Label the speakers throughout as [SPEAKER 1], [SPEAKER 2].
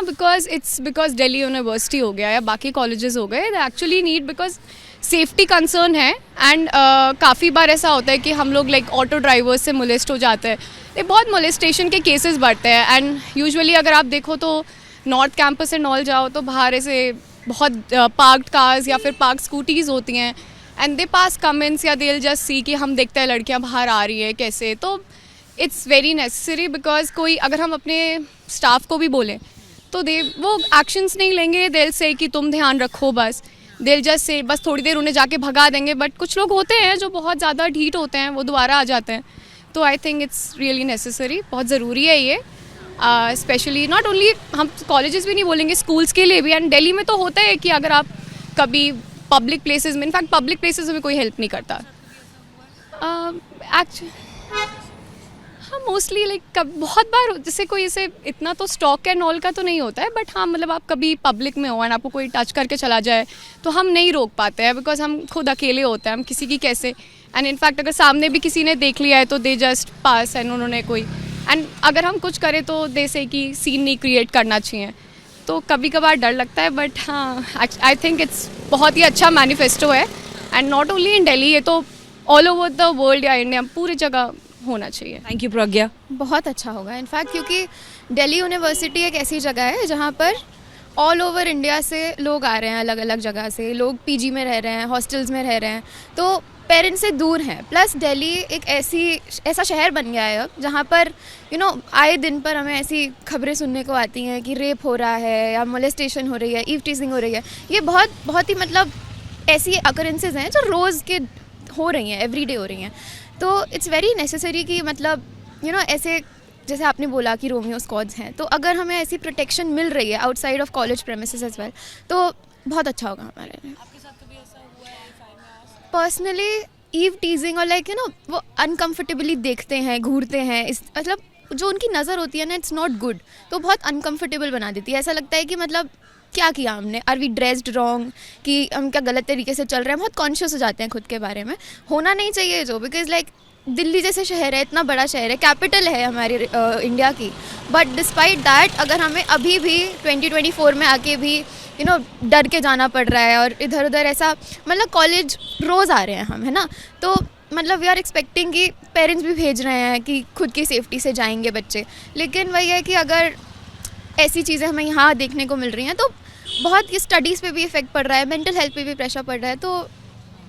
[SPEAKER 1] हाँ, because Delhi university हो गया या बाकी कॉलेजेस हो गए, they actually need, because safety concern है। एंड काफ़ी बार ऐसा होता है कि हम लोग लाइक ऑटो ड्राइवर्स से मोलेस्ट हो जाते हैं, ये बहुत मोलेस्टेशन के केसेस बढ़ते हैं। एंड यूजुअली अगर आप देखो तो नॉर्थ कैंपस एंड ऑल जाओ तो बाहर ऐसे बहुत पार्क्ड कार्स या फिर पार्क स्कूटीज़ होती हैं, एंड दे पास कमेंट्स या दे जस्ट सी कि हम देखते हैं लड़कियां बाहर आ रही है कैसे। तो इट्स वेरी नेसेसरी, बिकॉज कोई अगर हम अपने स्टाफ को भी बोलें तो वो एक्शंस नहीं लेंगे, दिल से कि तुम ध्यान रखो, बस दिल जस्ट से बस थोड़ी देर उन्हें जाके भगा देंगे। बट कुछ लोग होते हैं जो बहुत ज़्यादा ढीठ होते हैं, वो दोबारा आ जाते हैं। तो I think it's really necessary, बहुत ज़रूरी है ये, स्पेशली नॉट ओनली हम कॉलेजेस भी नहीं बोलेंगे, स्कूल्स के लिए भी। एंड दिल्ली में तो होता है कि अगर आप कभी पब्लिक प्लेसेस में, इनफैक्ट पब्लिक प्लेसेस में कोई हेल्प नहीं करता हाँ, मोस्टली लाइक बहुत बार जैसे कोई ऐसे इतना तो स्टॉक एंड ऑल का तो नहीं होता है, बट हाँ मतलब आप कभी पब्लिक में हो एंड आपको कोई टच करके चला जाए तो हम नहीं रोक पाते हैं, बिकॉज हम खुद अकेले होते हैं, हम किसी की कैसे। एंड इनफैक्ट अगर सामने भी किसी ने देख लिया है तो दे जस्ट पास एंड उन्होंने कोई, एंड अगर हम कुछ करें तो दे से कि सीन नहीं क्रिएट करना चाहिए। तो कभी कभार डर लगता है, बट हाँ आई थिंक इट्स बहुत ही अच्छा मैनिफेस्टो है। And not only in Delhi, ये तो ऑल ओवर द वर्ल्ड या इंडिया पूरी जगह होना चाहिए।
[SPEAKER 2] थैंक यू प्रज्ञा।
[SPEAKER 3] बहुत अच्छा होगा इनफैक्ट, क्योंकि दिल्ली यूनिवर्सिटी एक ऐसी जगह है जहाँ पर ऑल ओवर इंडिया से लोग आ रहे हैं, अलग अलग जगह से लोग पीजी में रह रहे हैं, हॉस्टल्स में रह रहे हैं, तो पेरेंट्स से दूर हैं। प्लस दिल्ली एक ऐसा शहर बन गया है अब जहाँ पर आए दिन पर हमें ऐसी खबरें सुनने को आती हैं कि रेप हो रहा है या मोलेस्टेशन हो रही है, ईव टीजिंग हो रही है। ये बहुत ही मतलब ऐसी अकरेंसेज हैं जो रोज़ के हो रही हैं, एवरीडे हो रही हैं। तो इट्स वेरी नेसेसरी कि मतलब ऐसे जैसे आपने बोला कि रोमियो स्क्वाड्स हैं, तो अगर हमें ऐसी प्रोटेक्शन मिल रही है outside of college premises as well, तो बहुत अच्छा होगा हमारे लिए। पर्सनली ईव टीजिंग और लाइक वो अनकम्फर्टेबली देखते हैं, घूरते हैं, इस मतलब जो उनकी नज़र होती है ना, इट्स नॉट गुड, तो बहुत अनकम्फर्टेबल बना देती है। ऐसा लगता है कि मतलब क्या किया हमने, आर वी ड्रेस्ड रॉन्ग, कि हम क्या गलत तरीके से चल रहे हैं। बहुत कॉन्शियस हो जाते हैं खुद के बारे में, होना नहीं चाहिए जो, बिकॉज लाइक दिल्ली जैसे शहर है, इतना बड़ा शहर है, कैपिटल है हमारी इंडिया की, बट डिस्पाइट दैट अगर हमें अभी भी 2024 में आके भी डर के जाना पड़ रहा है, और इधर उधर ऐसा मतलब कॉलेज रोज़ आ रहे हैं हम, है ना, तो मतलब वी आर एक्सपेक्टिंग कि पेरेंट्स भी भेज रहे हैं कि खुद की सेफ्टी से जाएंगे बच्चे, लेकिन वही है कि अगर ऐसी चीज़ें हमें यहाँ देखने को मिल रही हैं तो बहुत स्टडीज़ पे भी इफेक्ट पड़ रहा है, मेंटल हेल्थ पे भी प्रेशर पड़ रहा है। तो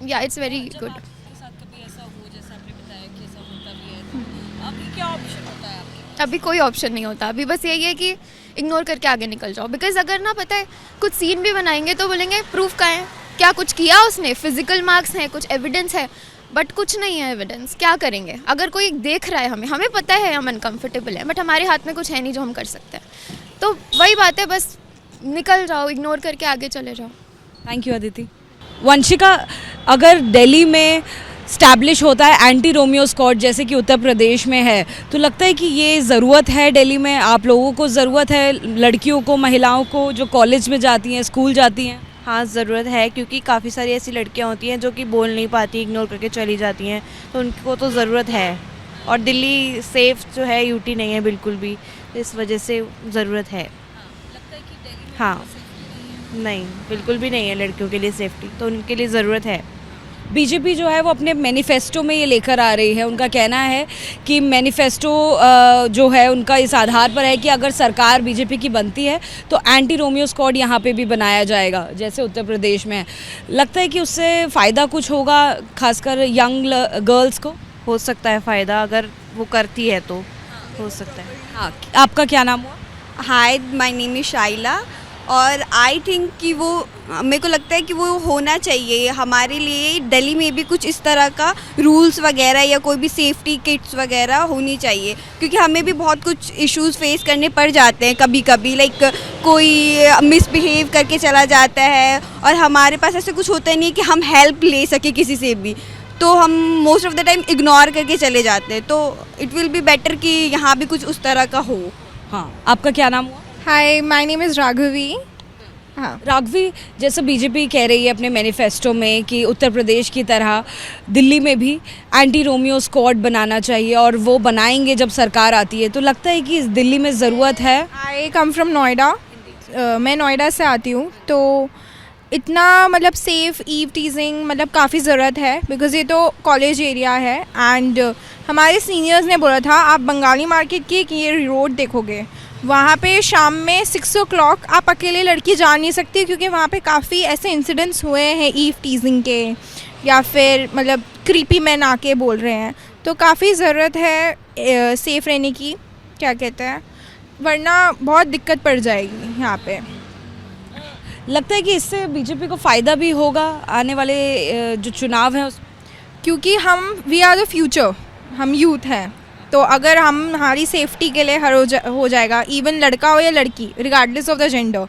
[SPEAKER 3] या इट्स वेरी गुड। अभी कोई ऑप्शन नहीं होता, अभी बस यही है कि इग्नोर करके आगे निकल जाओ। बिकॉज अगर ना पता है कुछ सीन भी बनाएंगे तो बोलेंगे प्रूफ का है, क्या कुछ किया उसने, फिजिकल मार्क्स हैं, कुछ एविडेंस है, बट कुछ नहीं है एविडेंस, क्या करेंगे। अगर कोई देख रहा है हमें पता है हम अनकम्फर्टेबल है, बट हमारे हाथ में कुछ है नहीं जो हम कर सकते हैं। तो वही बात है, बस निकल जाओ, इग्नोर करके आगे चले जाओ।
[SPEAKER 2] Thank you Aditi. वंशिका, अगर दिल्ली में स्टैब्लिश होता है एंटी रोमियो स्क्वाड जैसे कि उत्तर प्रदेश में है, तो लगता है कि ये ज़रूरत है दिल्ली में, आप लोगों को ज़रूरत है, लड़कियों को, महिलाओं को जो कॉलेज में जाती हैं, स्कूल जाती हैं?
[SPEAKER 4] हाँ, ज़रूरत है, क्योंकि काफ़ी सारी ऐसी लड़कियां होती हैं जो कि बोल नहीं पाती, इग्नोर करके चली जाती हैं, तो उनको तो ज़रूरत है। और दिल्ली सेफ़ जो है यूटी नहीं है बिल्कुल भी, इस वजह से ज़रूरत है। हाँ, नहीं, बिल्कुल भी नहीं है लड़कियों के लिए सेफ्टी, तो उनके लिए ज़रूरत है।
[SPEAKER 2] बीजेपी जो है वो अपने मैनिफेस्टो में ये लेकर आ रही है, उनका कहना है कि मैनिफेस्टो जो है उनका इस आधार पर है कि अगर सरकार बीजेपी की बनती है तो एंटी रोमियो स्क्वाड यहाँ पे भी बनाया जाएगा जैसे उत्तर प्रदेश में है। लगता है कि उससे फ़ायदा कुछ होगा खासकर यंग गर्ल्स को?
[SPEAKER 4] हो सकता है फ़ायदा, अगर वो करती है तो हो सकता है।
[SPEAKER 2] हाँ, आपका क्या नाम हुआ?
[SPEAKER 5] हाय, माय नेम इज़ शाइला, और आई थिंक कि वो, मेरे को लगता है कि वो होना चाहिए हमारे लिए। दिल्ली में भी कुछ इस तरह का रूल्स वगैरह या कोई भी सेफ्टी किट्स वगैरह होनी चाहिए, क्योंकि हमें भी बहुत कुछ इश्यूज़ फेस करने पड़ जाते हैं कभी कभी, लाइक कोई मिसबिहेव करके चला जाता है और हमारे पास ऐसे कुछ होता नहीं है कि हम हेल्प ले सके किसी से भी, तो हम most of the time ignore करके चले जाते हैं। तो इट विल बी बेटर कि यहाँ भी कुछ उस तरह का हो।
[SPEAKER 2] हाँ, आपका क्या नाम हुआ?
[SPEAKER 6] हाय, माय नेम इज़ राघवी। हाँ,
[SPEAKER 2] राघवी, जैसे बीजेपी कह रही है अपने मैनिफेस्टो में कि उत्तर प्रदेश की तरह दिल्ली में भी एंटी रोमियो स्क्वाड बनाना चाहिए और वो बनाएंगे जब सरकार आती है, तो लगता है कि इस दिल्ली में ज़रूरत है?
[SPEAKER 6] आई कम फ्रॉम नोएडा। मैं नोएडा से आती हूँ, तो इतना मतलब सेफ़ ईव टीजिंग मतलब काफ़ी ज़रूरत है, बिकॉज़ ये तो कॉलेज एरिया है। एंड हमारे सीनियर्स ने बोला था आप बंगाली मार्केट की एक ये रोड देखोगे, वहाँ पे शाम में 6 o'clock आप अकेले लड़की जा नहीं सकती, क्योंकि वहाँ पे काफ़ी ऐसे इंसिडेंट्स हुए हैं ईव टीजिंग के, या फिर मतलब क्रीपी मैन आके बोल रहे हैं। तो काफ़ी ज़रूरत है सेफ़ रहने की, क्या कहते हैं, वरना बहुत दिक्कत पड़ जाएगी यहाँ पे।
[SPEAKER 2] लगता है कि इससे बीजेपी को फ़ायदा भी होगा आने वाले जो चुनाव हैं उस,
[SPEAKER 6] क्योंकि हम वी आर द फ्यूचर, हम यूथ हैं, तो अगर हमारी सेफ्टी के लिए हर हो जाएगा, इवन लड़का हो या लड़की, रिगार्डलेस ऑफ द जेंडर,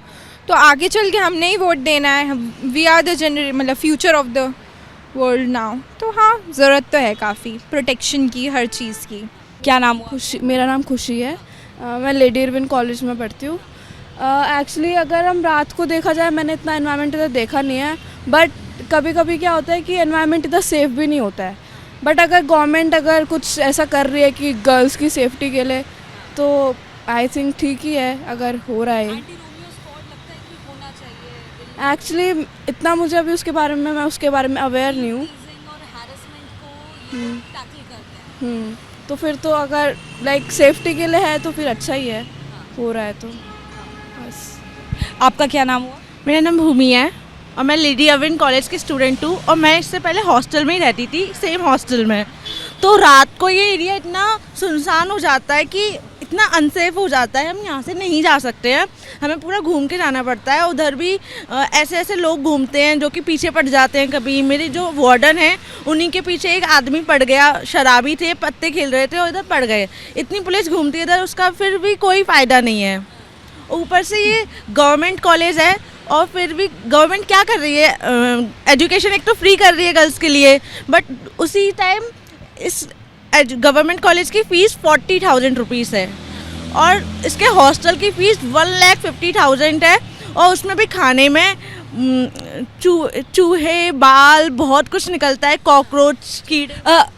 [SPEAKER 6] तो आगे चल के हमने ही वोट देना है। वी आर द मतलब future of the world now. तो हाँ, ज़रूरत तो है काफ़ी प्रोटेक्शन की, हर चीज़ की।
[SPEAKER 2] क्या नाम हुआ?
[SPEAKER 7] खुशी, मेरा नाम खुशी है। मैं लेडी इरविन कॉलेज में पढ़ती हूँ। एक्चुअली अगर हम रात को देखा जाए, मैंने इतना एनवायरनमेंट इधर देखा नहीं है, बट कभी कभी क्या होता है कि एनवायरनमेंट इधर सेफ़ भी नहीं होता है। बट अगर गवर्नमेंट अगर कुछ ऐसा कर रही है कि गर्ल्स की सेफ्टी के लिए, तो आई थिंक ठीक ही है अगर हो रहा है। एक्चुअली इतना मुझे अभी उसके बारे में, मैं उसके बारे में अवेयर नहीं हूँ। तो फिर तो अगर लाइक सेफ्टी के लिए है तो फिर अच्छा ही है, हो रहा है तो बस।
[SPEAKER 2] आपका क्या नाम हुआ?
[SPEAKER 8] मेरा नाम भूमि है और मैं लेडी अविन कॉलेज की स्टूडेंट हूँ, और मैं इससे पहले हॉस्टल में ही रहती थी, सेम हॉस्टल में। तो रात को ये एरिया इतना सुनसान हो जाता है कि इतना अनसेफ हो जाता है, हम यहाँ से नहीं जा सकते हैं, हमें पूरा घूम के जाना पड़ता है। उधर भी ऐसे ऐसे लोग घूमते हैं जो कि पीछे पड़ जाते हैं। कभी मेरे जो वार्डन हैं उन्हीं के पीछे एक आदमी पड़ गया, शराबी थे, पत्ते खेल रहे थे और इधर पड़ गए। इतनी पुलिस घूमती है इधर, उसका फिर भी कोई फ़ायदा नहीं है। ऊपर से ये गवर्नमेंट कॉलेज है और फिर भी गवर्नमेंट क्या कर रही है, एजुकेशन एक तो फ्री कर रही है गर्ल्स के लिए, बट उसी टाइम इस गवर्नमेंट कॉलेज की फ़ीस 40,000 रुपीज़ है और इसके हॉस्टल की फ़ीस 1,50,000 है, और उसमें भी खाने में चूहे, बाल, बहुत कुछ निकलता है, कॉकरोच, कीड़े।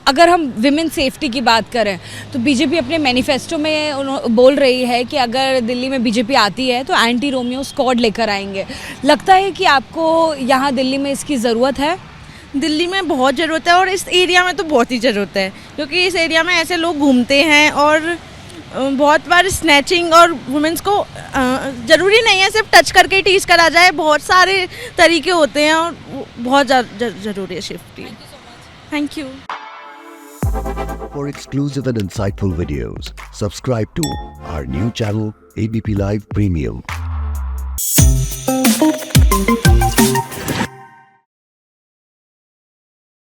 [SPEAKER 2] अगर हम विमेन सेफ्टी की बात करें तो बीजेपी अपने मैनिफेस्टो में बोल रही है कि अगर दिल्ली में बीजेपी आती है तो एंटी रोमियो स्क्वाड लेकर आएंगे। लगता है कि आपको यहाँ दिल्ली में इसकी ज़रूरत है?
[SPEAKER 8] दिल्ली में बहुत ज़रूरत है और इस एरिया में तो बहुत ही ज़रूरत है, क्योंकि इस एरिया में ऐसे लोग घूमते हैं और बहुत बार स्नैचिंग, और वुमेंस को ज़रूरी नहीं है सिर्फ टच करके ही टीज करा जाए, बहुत सारे तरीके होते हैं और बहुत ज़रूरी है safety. Thank you.
[SPEAKER 9] For exclusive and insightful videos, subscribe to our new channel ABP Live Premium.